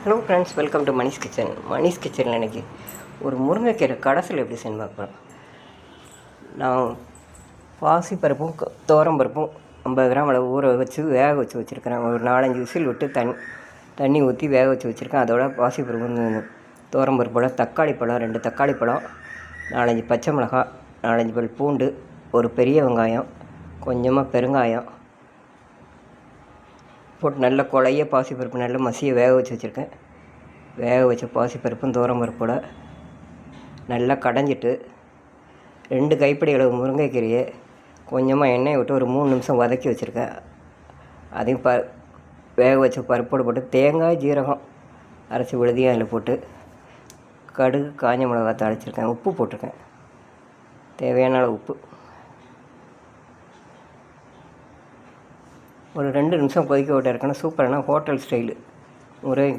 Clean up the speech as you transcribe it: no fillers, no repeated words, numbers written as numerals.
Hello friends, welcome to Manish kitchen. Manish கிச்சனில் இன்றைக்கி ஒரு முருங்கைக்கீரை கடைசியில் எப்படி செய்யணும் பார்க்கலாம். நான் பாசிப்பருப்பும் துவரம்பருப்பும் 50 கிராம் அளவு ஊற வச்சு வேக வச்சுருக்கிறேன். ஒரு 4-5 விசில் விட்டு தண்ணி ஊற்றி வேக வச்சுருக்கேன். அதோட பாசிப்பருப்பு துவரம்பருப்போட தக்காளி பழம் 2 தக்காளி பழம், 4-5 பச்சை மிளகாய், 4-5 பல் பூண்டு, ஒரு பெரிய வெங்காயம், கொஞ்சமாக பெருங்காயம் போட்டு நல்ல குழைய பாசிப்பருப்பு நல்ல மசியை வேக வச்சுருக்கேன். வேக வச்ச பாசிப்பருப்பும் துவரம்பருப்போட நல்லா கடைஞ்சிட்டு 2 கைப்பிடி அளவு முருங்கைக்கீரையை கொஞ்சமாக எண்ணெயை விட்டு ஒரு 3 நிமிஷம் வதக்கி வச்சுருக்கேன். அதையும் வேக வச்ச பருப்போடு போட்டு தேங்காய் ஜீரகம் அரைச்சி விழுதியும் அதில் போட்டு கடுகு காஞ்ச மிளகா தாளிச்சிருக்கேன். உப்பு போட்டிருக்கேன், தேவையான அளவு உப்பு. ஒரு 2 நிமிஷம் கொதிக்க விட்டு இருக்கணும். சூப்பரான ஹோட்டல் ஸ்டைலு முருங்கை